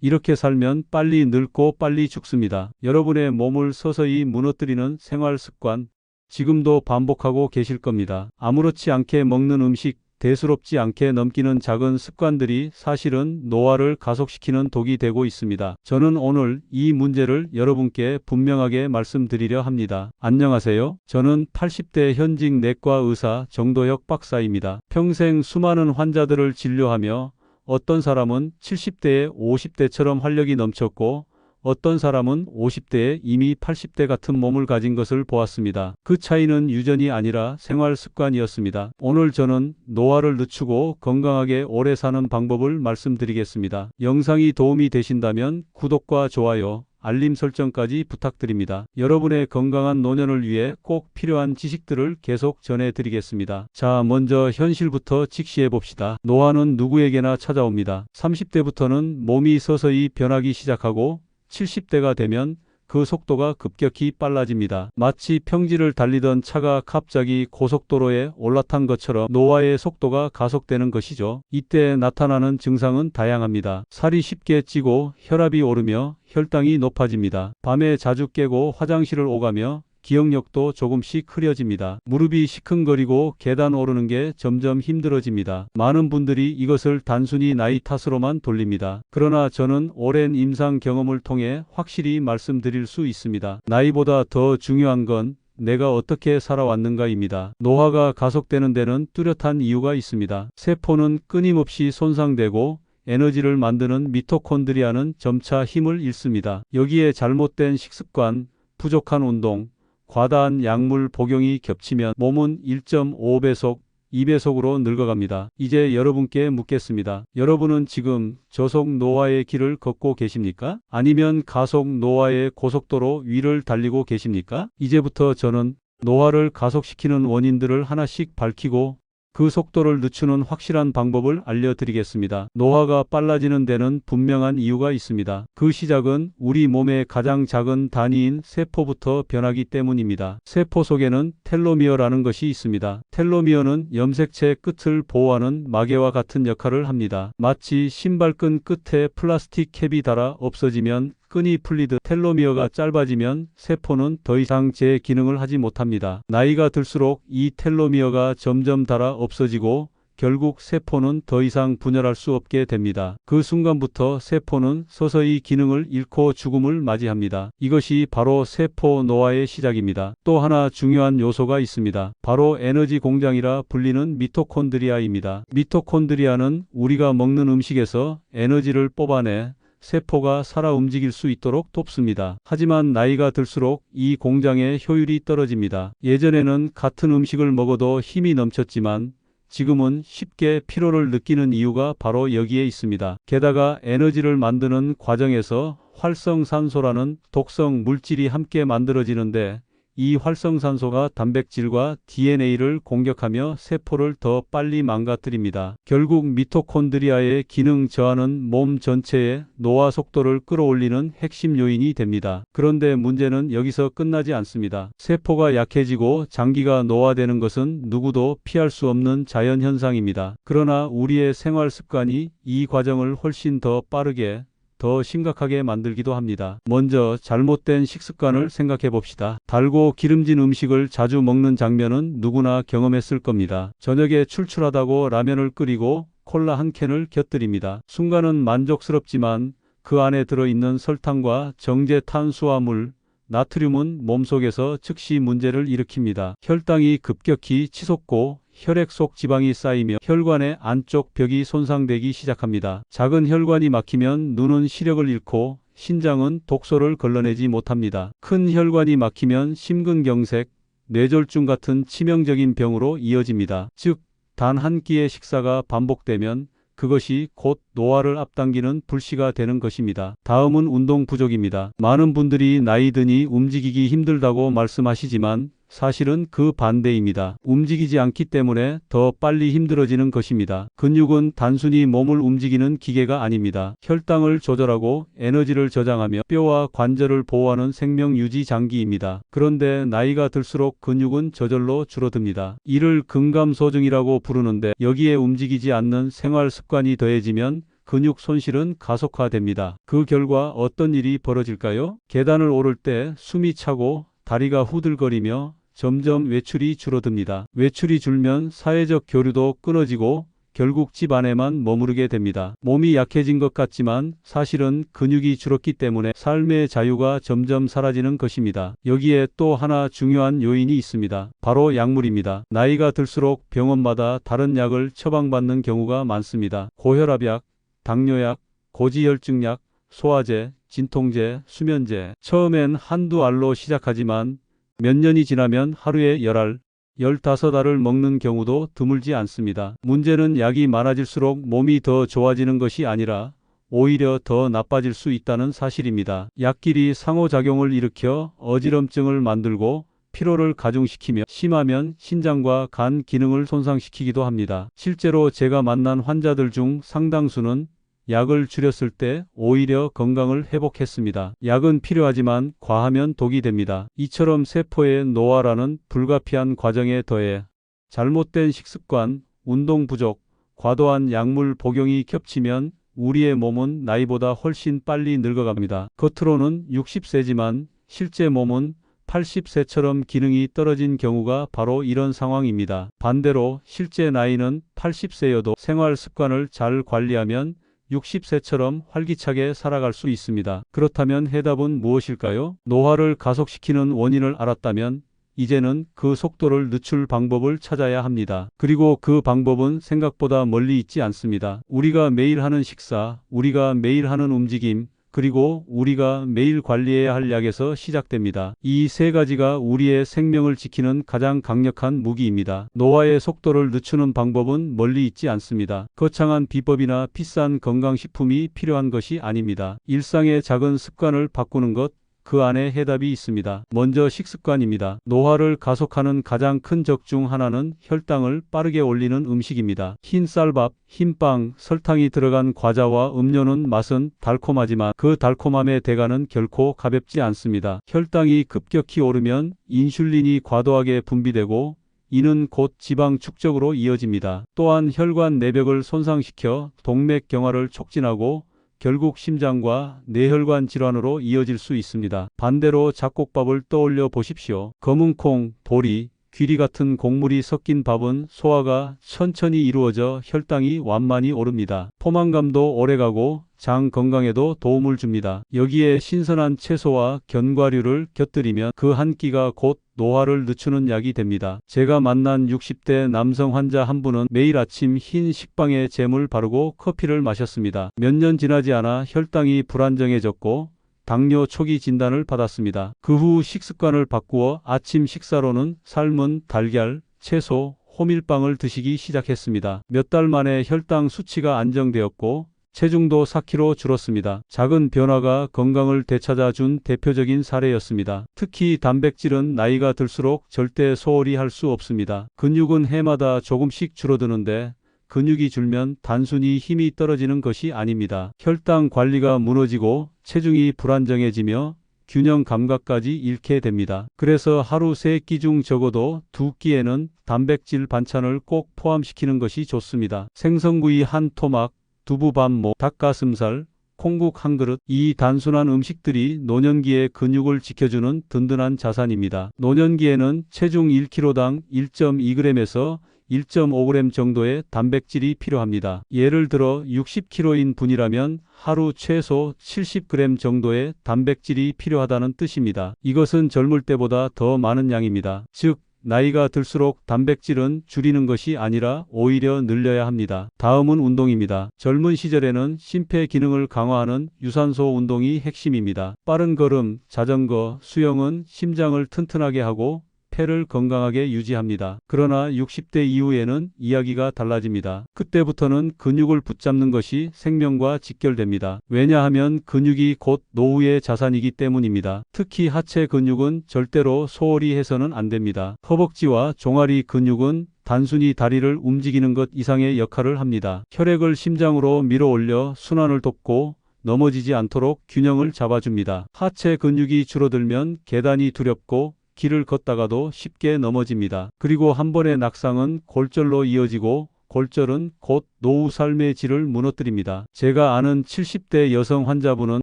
이렇게 살면 빨리 늙고 빨리 죽습니다. 여러분의 몸을 서서히 무너뜨리는 생활 습관, 지금도 반복하고 계실 겁니다. 아무렇지 않게 먹는 음식, 대수롭지 않게 넘기는 작은 습관들이 사실은 노화를 가속시키는 독이 되고 있습니다. 저는 오늘 이 문제를 여러분께 분명하게 말씀드리려 합니다. 안녕하세요. 저는 80대 현직 내과 의사 정도혁 박사입니다. 평생 수많은 환자들을 진료하며 어떤 사람은 70대에 50대처럼 활력이 넘쳤고 어떤 사람은 50대에 이미 80대 같은 몸을 가진 것을 보았습니다. 그 차이는 유전이 아니라 생활 습관이었습니다. 오늘 저는 노화를 늦추고 건강하게 오래 사는 방법을 말씀드리겠습니다. 영상이 도움이 되신다면 구독과 좋아요, 알림 설정까지 부탁드립니다. 여러분의 건강한 노년을 위해 꼭 필요한 지식들을 계속 전해드리겠습니다. 자, 먼저 현실부터 직시해 봅시다. 노화는 누구에게나 찾아옵니다. 30대부터는 몸이 서서히 변하기 시작하고 70대가 되면 그 속도가 급격히 빨라집니다. 마치 평지를 달리던 차가 갑자기 고속도로에 올라탄 것처럼 노화의 속도가 가속되는 것이죠. 이때 나타나는 증상은 다양합니다. 살이 쉽게 찌고 혈압이 오르며 혈당이 높아집니다. 밤에 자주 깨고 화장실을 오가며 기억력도 조금씩 흐려집니다. 무릎이 시큰거리고 계단 오르는 게 점점 힘들어집니다. 많은 분들이 이것을 단순히 나이 탓으로만 돌립니다. 그러나 저는 오랜 임상 경험을 통해 확실히 말씀드릴 수 있습니다. 나이보다 더 중요한 건 내가 어떻게 살아왔는가입니다. 노화가 가속되는 데는 뚜렷한 이유가 있습니다. 세포는 끊임없이 손상되고 에너지를 만드는 미토콘드리아는 점차 힘을 잃습니다. 여기에 잘못된 식습관, 부족한 운동, 과다한 약물 복용이 겹치면 몸은 1.5배속, 2배속으로 늙어갑니다. 이제 여러분께 묻겠습니다. 여러분은 지금 저속 노화의 길을 걷고 계십니까? 아니면 가속 노화의 고속도로 위를 달리고 계십니까? 이제부터 저는 노화를 가속시키는 원인들을 하나씩 밝히고 그 속도를 늦추는 확실한 방법을 알려드리겠습니다. 노화가 빨라지는 데는 분명한 이유가 있습니다. 그 시작은 우리 몸의 가장 작은 단위인 세포부터 변하기 때문입니다. 세포 속에는 텔로미어라는 것이 있습니다. 텔로미어는 염색체 끝을 보호하는 마개와 같은 역할을 합니다. 마치 신발끈 끝에 플라스틱 캡이 달아 없어지면 끈이 풀리듯 텔로미어가 짧아지면 세포는 더 이상 제 기능을 하지 못합니다. 나이가 들수록 이 텔로미어가 점점 닳아 없어지고 결국 세포는 더 이상 분열할 수 없게 됩니다. 그 순간부터 세포는 서서히 기능을 잃고 죽음을 맞이합니다. 이것이 바로 세포 노화의 시작입니다. 또 하나 중요한 요소가 있습니다. 바로 에너지 공장이라 불리는 미토콘드리아입니다. 미토콘드리아는 우리가 먹는 음식에서 에너지를 뽑아내 세포가 살아 움직일 수 있도록 돕습니다. 하지만 나이가 들수록 이 공장의 효율이 떨어집니다. 예전에는 같은 음식을 먹어도 힘이 넘쳤지만 지금은 쉽게 피로를 느끼는 이유가 바로 여기에 있습니다. 게다가 에너지를 만드는 과정에서 활성산소라는 독성 물질이 함께 만들어지는데 이 활성산소가 단백질과 DNA를 공격하며 세포를 더 빨리 망가뜨립니다. 결국 미토콘드리아의 기능 저하는 몸 전체의 노화 속도를 끌어올리는 핵심 요인이 됩니다. 그런데 문제는 여기서 끝나지 않습니다. 세포가 약해지고 장기가 노화되는 것은 누구도 피할 수 없는 자연현상입니다. 그러나 우리의 생활 습관이 이 과정을 훨씬 더 빠르게 더 심각하게 만들기도 합니다. 먼저 잘못된 식습관을 생각해 봅시다. 달고 기름진 음식을 자주 먹는 장면은 누구나 경험했을 겁니다. 저녁에 출출하다고 라면을 끓이고 콜라 한 캔을 곁들입니다. 순간은 만족스럽지만 그 안에 들어있는 설탕과 정제 탄수화물, 나트륨은 몸속에서 즉시 문제를 일으킵니다. 혈당이 급격히 치솟고 혈액 속 지방이 쌓이며 혈관의 안쪽 벽이 손상되기 시작합니다. 작은 혈관이 막히면 눈은 시력을 잃고 신장은 독소를 걸러내지 못합니다. 큰 혈관이 막히면 심근경색, 뇌졸중 같은 치명적인 병으로 이어집니다. 즉, 단 한 끼의 식사가 반복되면 그것이 곧 노화를 앞당기는 불씨가 되는 것입니다. 다음은 운동 부족입니다. 많은 분들이 나이 드니 움직이기 힘들다고 말씀하시지만 사실은 그 반대입니다. 움직이지 않기 때문에 더 빨리 힘들어지는 것입니다. 근육은 단순히 몸을 움직이는 기계가 아닙니다. 혈당을 조절하고 에너지를 저장하며 뼈와 관절을 보호하는 생명 유지 장기입니다. 그런데 나이가 들수록 근육은 저절로 줄어듭니다. 이를 근감소증이라고 부르는데 여기에 움직이지 않는 생활 습관이 더해지면 근육 손실은 가속화됩니다. 그 결과 어떤 일이 벌어질까요? 계단을 오를 때 숨이 차고 다리가 후들거리며 점점 외출이 줄어듭니다. 외출이 줄면 사회적 교류도 끊어지고 결국 집 안에만 머무르게 됩니다. 몸이 약해진 것 같지만 사실은 근육이 줄었기 때문에 삶의 자유가 점점 사라지는 것입니다. 여기에 또 하나 중요한 요인이 있습니다. 바로 약물입니다. 나이가 들수록 병원마다 다른 약을 처방받는 경우가 많습니다. 고혈압약, 당뇨약, 고지혈증약, 소화제, 진통제, 수면제. 처음엔 한두 알로 시작하지만 몇 년이 지나면 하루에 10알, 15알을 먹는 경우도 드물지 않습니다. 문제는 약이 많아질수록 몸이 더 좋아지는 것이 아니라 오히려 더 나빠질 수 있다는 사실입니다. 약끼리 상호작용을 일으켜 어지럼증을 만들고 피로를 가중시키며 심하면 신장과 간 기능을 손상시키기도 합니다. 실제로 제가 만난 환자들 중 상당수는 약을 줄였을 때 오히려 건강을 회복했습니다. 약은 필요하지만 과하면 독이 됩니다. 이처럼 세포의 노화라는 불가피한 과정에 더해 잘못된 식습관, 운동 부족, 과도한 약물 복용이 겹치면 우리의 몸은 나이보다 훨씬 빨리 늙어갑니다. 겉으로는 60세지만 실제 몸은 80세처럼 기능이 떨어진 경우가 바로 이런 상황입니다. 반대로 실제 나이는 80세여도 생활 습관을 잘 관리하면 60세처럼 활기차게 살아갈 수 있습니다. 그렇다면 해답은 무엇일까요? 노화를 가속시키는 원인을 알았다면 이제는 그 속도를 늦출 방법을 찾아야 합니다. 그리고 그 방법은 생각보다 멀리 있지 않습니다. 우리가 매일 하는 식사, 우리가 매일 하는 움직임, 그리고 우리가 매일 관리해야 할 약에서 시작됩니다. 이 세 가지가 우리의 생명을 지키는 가장 강력한 무기입니다. 노화의 속도를 늦추는 방법은 멀리 있지 않습니다. 거창한 비법이나 비싼 건강식품이 필요한 것이 아닙니다. 일상의 작은 습관을 바꾸는 것, 그 안에 해답이 있습니다. 먼저 식습관입니다. 노화를 가속하는 가장 큰 적 중 하나는 혈당을 빠르게 올리는 음식입니다. 흰 쌀밥, 흰빵, 설탕이 들어간 과자와 음료는 맛은 달콤하지만 그 달콤함의 대가는 결코 가볍지 않습니다. 혈당이 급격히 오르면 인슐린이 과도하게 분비되고 이는 곧 지방 축적으로 이어집니다. 또한 혈관 내벽을 손상시켜 동맥경화를 촉진하고 결국 심장과 뇌혈관 질환으로 이어질 수 있습니다. 반대로 잡곡밥을 떠올려 보십시오. 검은 콩, 보리, 귀리 같은 곡물이 섞인 밥은 소화가 천천히 이루어져 혈당이 완만히 오릅니다. 포만감도 오래가고 장 건강에도 도움을 줍니다. 여기에 신선한 채소와 견과류를 곁들이면 그 한 끼가 곧 노화를 늦추는 약이 됩니다. 제가 만난 60대 남성 환자 한 분은 매일 아침 흰 식빵에 잼을 바르고 커피를 마셨습니다. 몇 년 지나지 않아 혈당이 불안정해졌고 당뇨 초기 진단을 받았습니다. 그 후 식습관을 바꾸어 아침 식사로는 삶은 달걀, 채소, 호밀빵을 드시기 시작했습니다. 몇 달 만에 혈당 수치가 안정되었고 체중도 4kg 줄었습니다. 작은 변화가 건강을 되찾아준 대표적인 사례였습니다. 특히 단백질은 나이가 들수록 절대 소홀히 할 수 없습니다. 근육은 해마다 조금씩 줄어드는데 근육이 줄면 단순히 힘이 떨어지는 것이 아닙니다. 혈당 관리가 무너지고 체중이 불안정해지며 균형 감각까지 잃게 됩니다. 그래서 하루 3끼 중 적어도 2끼에는 단백질 반찬을 꼭 포함시키는 것이 좋습니다. 생선구이 한 토막, 두부 반모, 닭가슴살, 콩국 한 그릇. 이 단순한 음식들이 노년기의 근육을 지켜주는 든든한 자산입니다. 노년기에는 체중 1kg당 1.2g에서 1.5g 정도의 단백질이 필요합니다. 예를 들어 60kg인 분이라면 하루 최소 70g 정도의 단백질이 필요하다는 뜻입니다. 이것은 젊을 때보다 더 많은 양입니다. 즉, 나이가 들수록 단백질은 줄이는 것이 아니라 오히려 늘려야 합니다. 다음은 운동입니다. 젊은 시절에는 심폐 기능을 강화하는 유산소 운동이 핵심입니다. 빠른 걸음, 자전거, 수영은 심장을 튼튼하게 하고 폐를 건강하게 유지합니다. 그러나 60대 이후에는 이야기가 달라집니다. 그때부터는 근육을 붙잡는 것이 생명과 직결됩니다. 왜냐하면 근육이 곧 노후의 자산이기 때문입니다. 특히 하체 근육은 절대로 소홀히 해서는 안 됩니다. 허벅지와 종아리 근육은 단순히 다리를 움직이는 것 이상의 역할을 합니다. 혈액을 심장으로 밀어 올려 순환을 돕고 넘어지지 않도록 균형을 잡아줍니다. 하체 근육이 줄어들면 계단이 두렵고 길을 걷다가도 쉽게 넘어집니다. 그리고 한 번의 낙상은 골절로 이어지고 골절은 곧 노후 삶의 질을 무너뜨립니다. 제가 아는 70대 여성 환자분은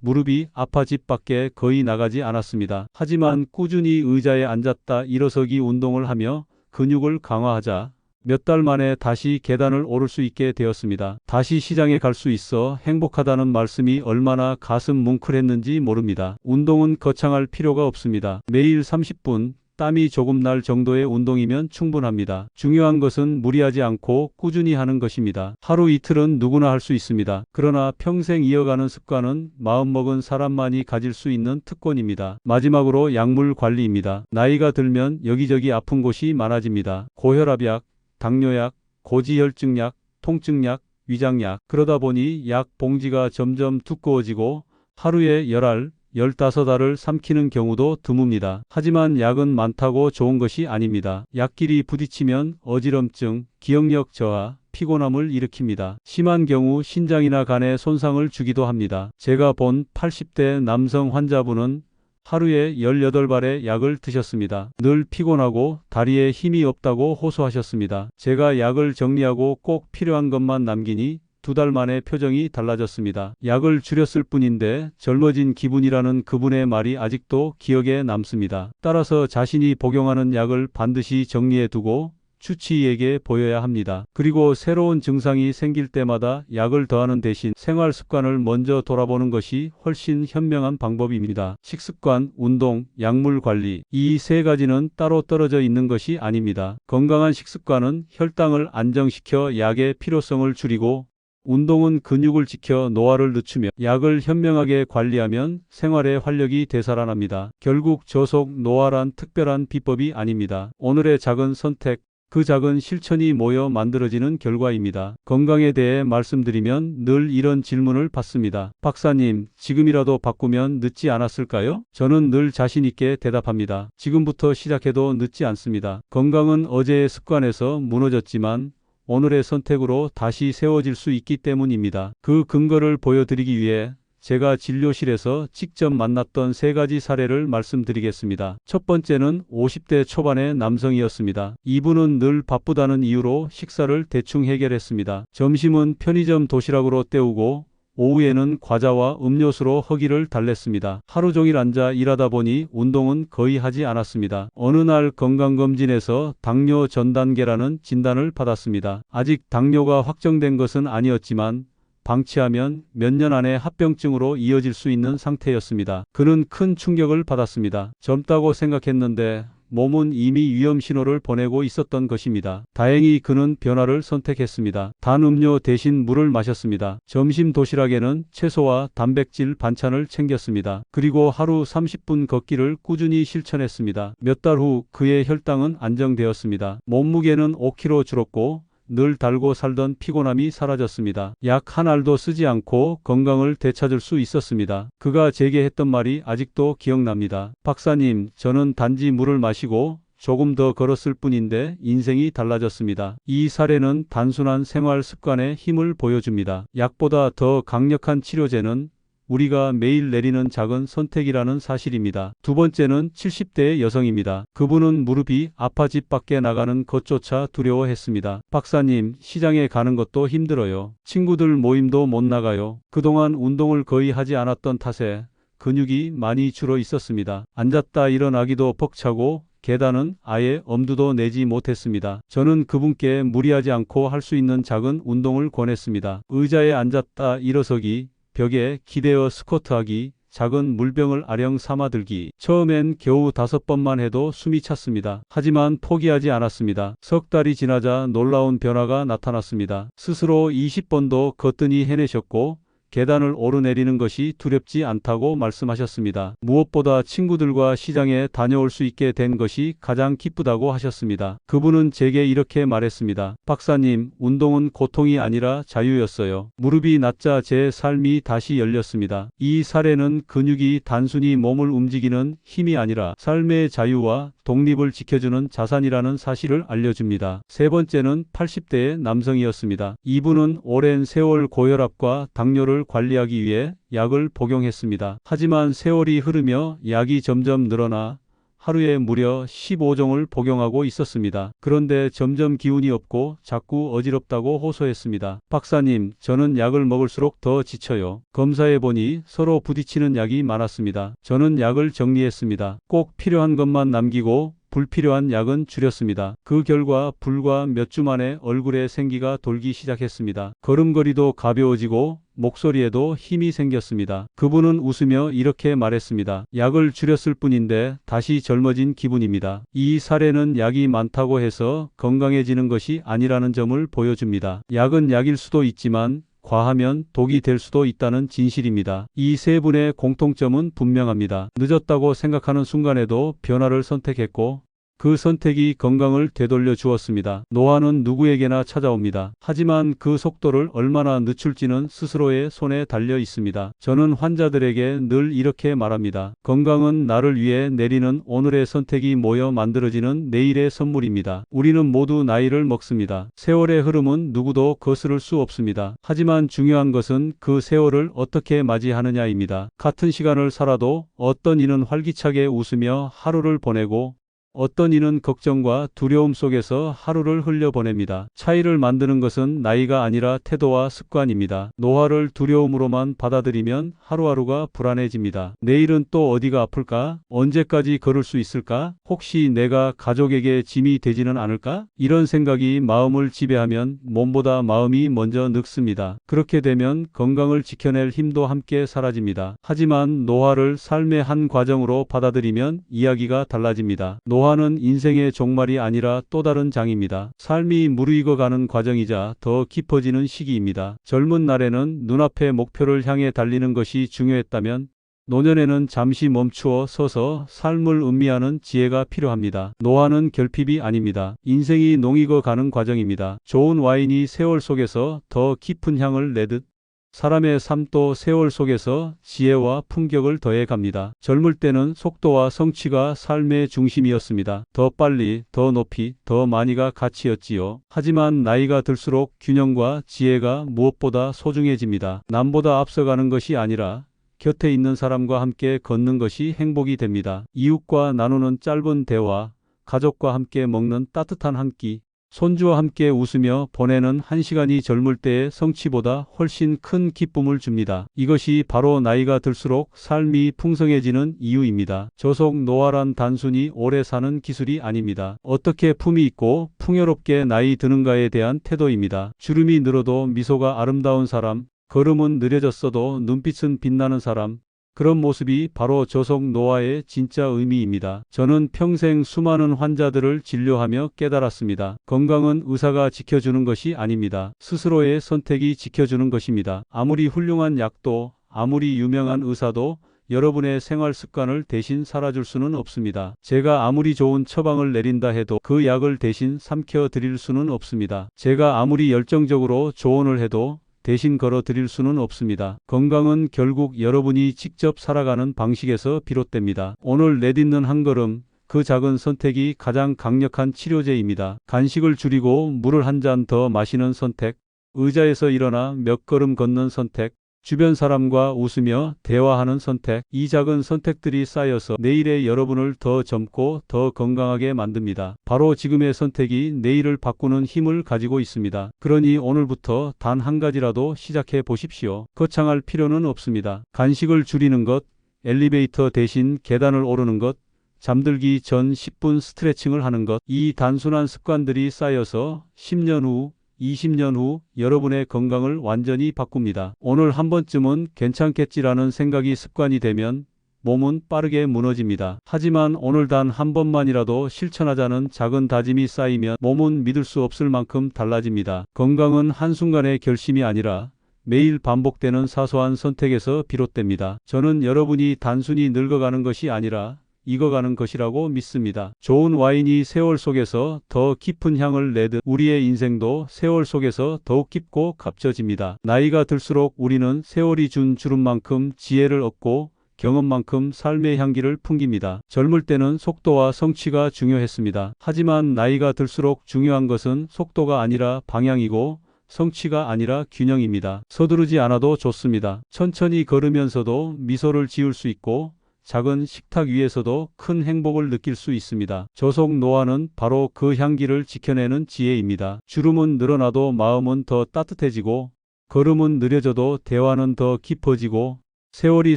무릎이 아파 집 밖에 거의 나가지 않았습니다. 하지만 꾸준히 의자에 앉았다 일어서기 운동을 하며 근육을 강화하자 몇 달 만에 다시 계단을 오를 수 있게 되었습니다. 다시 시장에 갈 수 있어 행복하다는 말씀이 얼마나 가슴 뭉클했는지 모릅니다. 운동은 거창할 필요가 없습니다. 매일 30분, 땀이 조금 날 정도의 운동이면 충분합니다. 중요한 것은 무리하지 않고 꾸준히 하는 것입니다. 하루 이틀은 누구나 할 수 있습니다. 그러나 평생 이어가는 습관은 마음먹은 사람만이 가질 수 있는 특권입니다. 마지막으로 약물 관리입니다. 나이가 들면 여기저기 아픈 곳이 많아집니다. 고혈압약, 당뇨약, 고지혈증약, 통증약, 위장약. 그러다 보니 약 봉지가 점점 두꺼워지고 하루에 10알, 15알을 삼키는 경우도 드뭅니다. 하지만 약은 많다고 좋은 것이 아닙니다. 약끼리 부딪히면 어지럼증, 기억력 저하, 피곤함을 일으킵니다. 심한 경우 신장이나 간에 손상을 주기도 합니다. 제가 본 80대 남성 환자분은 하루에 18발의 약을 드셨습니다. 늘 피곤하고 다리에 힘이 없다고 호소하셨습니다. 제가 약을 정리하고 꼭 필요한 것만 남기니 2달 만에 표정이 달라졌습니다. 약을 줄였을 뿐인데 젊어진 기분이라는 그분의 말이 아직도 기억에 남습니다. 따라서 자신이 복용하는 약을 반드시 정리해두고 주치의에게 보여야 합니다. 그리고 새로운 증상이 생길 때마다 약을 더하는 대신 생활 습관을 먼저 돌아보는 것이 훨씬 현명한 방법입니다. 식습관, 운동, 약물 관리, 이 세 가지는 따로 떨어져 있는 것이 아닙니다. 건강한 식습관은 혈당을 안정시켜 약의 필요성을 줄이고 운동은 근육을 지켜 노화를 늦추며 약을 현명하게 관리하면 생활의 활력이 되살아납니다. 결국 저속 노화란 특별한 비법이 아닙니다. 오늘의 작은 선택, 그 작은 실천이 모여 만들어지는 결과입니다. 건강에 대해 말씀드리면 늘 이런 질문을 받습니다. 박사님, 지금이라도 바꾸면 늦지 않았을까요? 저는 늘 자신 있게 대답합니다. 지금부터 시작해도 늦지 않습니다. 건강은 어제의 습관에서 무너졌지만 오늘의 선택으로 다시 세워질 수 있기 때문입니다. 그 근거를 보여드리기 위해 제가 진료실에서 직접 만났던 3가지 사례를 말씀드리겠습니다. 첫 번째는 50대 초반의 남성이었습니다. 이분은 늘 바쁘다는 이유로 식사를 대충 해결했습니다. 점심은 편의점 도시락으로 때우고 오후에는 과자와 음료수로 허기를 달랬습니다. 하루 종일 앉아 일하다 보니 운동은 거의 하지 않았습니다. 어느 날 건강검진에서 당뇨 전 단계라는 진단을 받았습니다. 아직 당뇨가 확정된 것은 아니었지만 방치하면 몇 년 안에 합병증으로 이어질 수 있는 상태였습니다. 그는 큰 충격을 받았습니다. 젊다고 생각했는데 몸은 이미 위험 신호를 보내고 있었던 것입니다. 다행히 그는 변화를 선택했습니다. 단 음료 대신 물을 마셨습니다. 점심 도시락에는 채소와 단백질 반찬을 챙겼습니다. 그리고 하루 30분 걷기를 꾸준히 실천했습니다. 몇 달 후 그의 혈당은 안정되었습니다. 몸무게는 5kg 줄었고 늘 달고 살던 피곤함이 사라졌습니다. 약 한 알도 쓰지 않고 건강을 되찾을 수 있었습니다. 그가 제게 했던 말이 아직도 기억납니다. 박사님, 저는 단지 물을 마시고 조금 더 걸었을 뿐인데 인생이 달라졌습니다. 이 사례는 단순한 생활 습관의 힘을 보여줍니다. 약보다 더 강력한 치료제는 우리가 매일 내리는 작은 선택이라는 사실입니다. 두 번째는 70대의 여성입니다. 그분은 무릎이 아파 집 밖에 나가는 것조차 두려워했습니다. 박사님, 시장에 가는 것도 힘들어요. 친구들 모임도 못 나가요. 그동안 운동을 거의 하지 않았던 탓에 근육이 많이 줄어 있었습니다. 앉았다 일어나기도 벅차고 계단은 아예 엄두도 내지 못했습니다. 저는 그분께 무리하지 않고 할 수 있는 작은 운동을 권했습니다. 의자에 앉았다 일어서기, 벽에 기대어 스쿼트하기, 작은 물병을 아령 삼아들기. 처음엔 겨우 5번만 해도 숨이 찼습니다. 하지만 포기하지 않았습니다. 석 달이 지나자 놀라운 변화가 나타났습니다. 스스로 20번도 거뜬히 해내셨고 계단을 오르내리는 것이 두렵지 않다고 말씀하셨습니다. 무엇보다 친구들과 시장에 다녀올 수 있게 된 것이 가장 기쁘다고 하셨습니다. 그분은 제게 이렇게 말했습니다. 박사님, 운동은 고통이 아니라 자유였어요. 무릎이 낫자 제 삶이 다시 열렸습니다. 이 사례는 근육이 단순히 몸을 움직이는 힘이 아니라 삶의 자유와 독립을 지켜주는 자산이라는 사실을 알려줍니다. 세 번째는 80대의 남성이었습니다. 이분은 오랜 세월 고혈압과 당뇨를 관리하기 위해 약을 복용했습니다. 하지만 세월이 흐르며 약이 점점 늘어나 하루에 무려 15종을 복용하고 있었습니다. 그런데 점점 기운이 없고 자꾸 어지럽다고 호소했습니다. 박사님, 저는 약을 먹을수록 더 지쳐요. 검사해보니 서로 부딪히는 약이 많았습니다. 저는 약을 정리했습니다. 꼭 필요한 것만 남기고 불필요한 약은 줄였습니다. 그 결과 불과 몇 주 만에 얼굴에 생기가 돌기 시작했습니다. 걸음걸이도 가벼워지고 목소리에도 힘이 생겼습니다. 그분은 웃으며 이렇게 말했습니다. 약을 줄였을 뿐인데 다시 젊어진 기분입니다. 이 사례는 약이 많다고 해서 건강해지는 것이 아니라는 점을 보여줍니다. 약은 약일 수도 있지만 과하면 독이 될 수도 있다는 진실입니다. 이 세 분의 공통점은 분명합니다. 늦었다고 생각하는 순간에도 변화를 선택했고 그 선택이 건강을 되돌려 주었습니다. 노화는 누구에게나 찾아옵니다. 하지만 그 속도를 얼마나 늦출지는 스스로의 손에 달려 있습니다. 저는 환자들에게 늘 이렇게 말합니다. 건강은 나를 위해 내리는 오늘의 선택이 모여 만들어지는 내일의 선물입니다. 우리는 모두 나이를 먹습니다. 세월의 흐름은 누구도 거스를 수 없습니다. 하지만 중요한 것은 그 세월을 어떻게 맞이하느냐입니다. 같은 시간을 살아도 어떤 이는 활기차게 웃으며 하루를 보내고 어떤 이는 걱정과 두려움 속에서 하루를 흘려보냅니다. 차이를 만드는 것은 나이가 아니라 태도와 습관입니다. 노화를 두려움으로만 받아들이면 하루하루가 불안해집니다. 내일은 또 어디가 아플까? 언제까지 걸을 수 있을까? 혹시 내가 가족에게 짐이 되지는 않을까? 이런 생각이 마음을 지배하면 몸보다 마음이 먼저 늙습니다. 그렇게 되면 건강을 지켜낼 힘도 함께 사라집니다. 하지만 노화를 삶의 한 과정으로 받아들이면 이야기가 달라집니다. 노화는 인생의 종말이 아니라 또 다른 장입니다. 삶이 무르익어가는 과정이자 더 깊어지는 시기입니다. 젊은 날에는 눈앞의 목표를 향해 달리는 것이 중요했다면 노년에는 잠시 멈추어 서서 삶을 음미하는 지혜가 필요합니다. 노화는 결핍이 아닙니다. 인생이 농익어 가는 과정입니다. 좋은 와인이 세월 속에서 더 깊은 향을 내듯 사람의 삶도 세월 속에서 지혜와 품격을 더해 갑니다. 젊을 때는 속도와 성취가 삶의 중심이었습니다. 더 빨리, 더 높이, 더 많이가 가치였지요. 하지만 나이가 들수록 균형과 지혜가 무엇보다 소중해집니다. 남보다 앞서가는 것이 아니라 곁에 있는 사람과 함께 걷는 것이 행복이 됩니다. 이웃과 나누는 짧은 대화, 가족과 함께 먹는 따뜻한 한 끼, 손주와 함께 웃으며 보내는 한 시간이 젊을 때의 성취보다 훨씬 큰 기쁨을 줍니다. 이것이 바로 나이가 들수록 삶이 풍성해지는 이유입니다. 저속 노화란 단순히 오래 사는 기술이 아닙니다. 어떻게 품위 있고 풍요롭게 나이 드는가에 대한 태도입니다. 주름이 늘어도 미소가 아름다운 사람, 걸음은 느려졌어도 눈빛은 빛나는 사람, 그런 모습이 바로 저속 노화의 진짜 의미입니다. 저는 평생 수많은 환자들을 진료하며 깨달았습니다. 건강은 의사가 지켜주는 것이 아닙니다. 스스로의 선택이 지켜주는 것입니다. 아무리 훌륭한 약도, 아무리 유명한 의사도 여러분의 생활 습관을 대신 살아줄 수는 없습니다. 제가 아무리 좋은 처방을 내린다 해도 그 약을 대신 삼켜 드릴 수는 없습니다. 제가 아무리 열정적으로 조언을 해도 대신 걸어 드릴 수는 없습니다. 건강은 결국 여러분이 직접 살아가는 방식에서 비롯됩니다. 오늘 내딛는 한 걸음, 그 작은 선택이 가장 강력한 치료제입니다. 간식을 줄이고 물을 한 잔 더 마시는 선택, 의자에서 일어나 몇 걸음 걷는 선택, 주변 사람과 웃으며 대화하는 선택, 이 작은 선택들이 쌓여서 내일의 여러분을 더 젊고 더 건강하게 만듭니다. 바로 지금의 선택이 내일을 바꾸는 힘을 가지고 있습니다. 그러니 오늘부터 단 한 가지라도 시작해 보십시오. 거창할 필요는 없습니다. 간식을 줄이는 것, 엘리베이터 대신 계단을 오르는 것, 잠들기 전 10분 스트레칭을 하는 것, 이 단순한 습관들이 쌓여서 10년 후 20년 후 여러분의 건강을 완전히 바꿉니다. 오늘 한 번쯤은 괜찮겠지라는 생각이 습관이 되면 몸은 빠르게 무너집니다. 하지만 오늘 단 한 번만이라도 실천하자는 작은 다짐이 쌓이면 몸은 믿을 수 없을 만큼 달라집니다. 건강은 한순간의 결심이 아니라 매일 반복되는 사소한 선택에서 비롯됩니다. 저는 여러분이 단순히 늙어가는 것이 아니라 익어가는 것이라고 믿습니다. 좋은 와인이 세월 속에서 더 깊은 향을 내듯 우리의 인생도 세월 속에서 더욱 깊고 값져집니다. 나이가 들수록 우리는 세월이 준 주름만큼 지혜를 얻고 경험만큼 삶의 향기를 풍깁니다. 젊을 때는 속도와 성취가 중요했습니다. 하지만 나이가 들수록 중요한 것은 속도가 아니라 방향이고 성취가 아니라 균형입니다. 서두르지 않아도 좋습니다. 천천히 걸으면서도 미소를 지을 수 있고 작은 식탁 위에서도 큰 행복을 느낄 수 있습니다. 저속 노화는 바로 그 향기를 지켜내는 지혜입니다. 주름은 늘어나도 마음은 더 따뜻해지고, 걸음은 느려져도 대화는 더 깊어지고, 세월이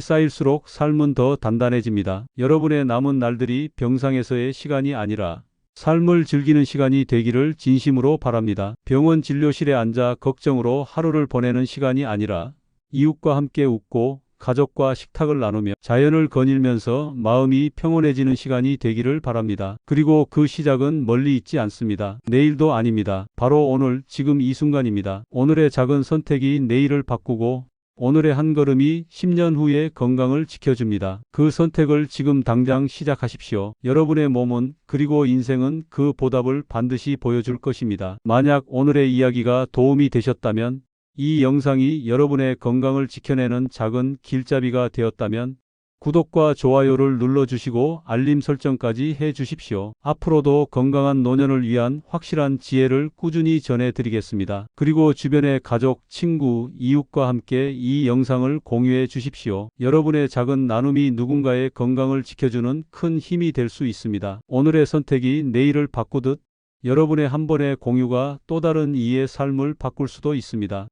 쌓일수록 삶은 더 단단해집니다. 여러분의 남은 날들이 병상에서의 시간이 아니라 삶을 즐기는 시간이 되기를 진심으로 바랍니다. 병원 진료실에 앉아 걱정으로 하루를 보내는 시간이 아니라 이웃과 함께 웃고 가족과 식탁을 나누며 자연을 거닐면서 마음이 평온해지는 시간이 되기를 바랍니다. 그리고 그 시작은 멀리 있지 않습니다. 내일도 아닙니다. 바로 오늘, 지금 이 순간입니다. 오늘의 작은 선택이 내일을 바꾸고 오늘의 한 걸음이 10년 후의 건강을 지켜줍니다. 그 선택을 지금 당장 시작하십시오. 여러분의 몸은 그리고 인생은 그 보답을 반드시 보여줄 것입니다. 만약 오늘의 이야기가 도움이 되셨다면, 이 영상이 여러분의 건강을 지켜내는 작은 길잡이가 되었다면 구독과 좋아요를 눌러주시고 알림 설정까지 해주십시오. 앞으로도 건강한 노년을 위한 확실한 지혜를 꾸준히 전해드리겠습니다. 그리고 주변의 가족, 친구, 이웃과 함께 이 영상을 공유해 주십시오. 여러분의 작은 나눔이 누군가의 건강을 지켜주는 큰 힘이 될 수 있습니다. 오늘의 선택이 내일을 바꾸듯 여러분의 한 번의 공유가 또 다른 이의 삶을 바꿀 수도 있습니다.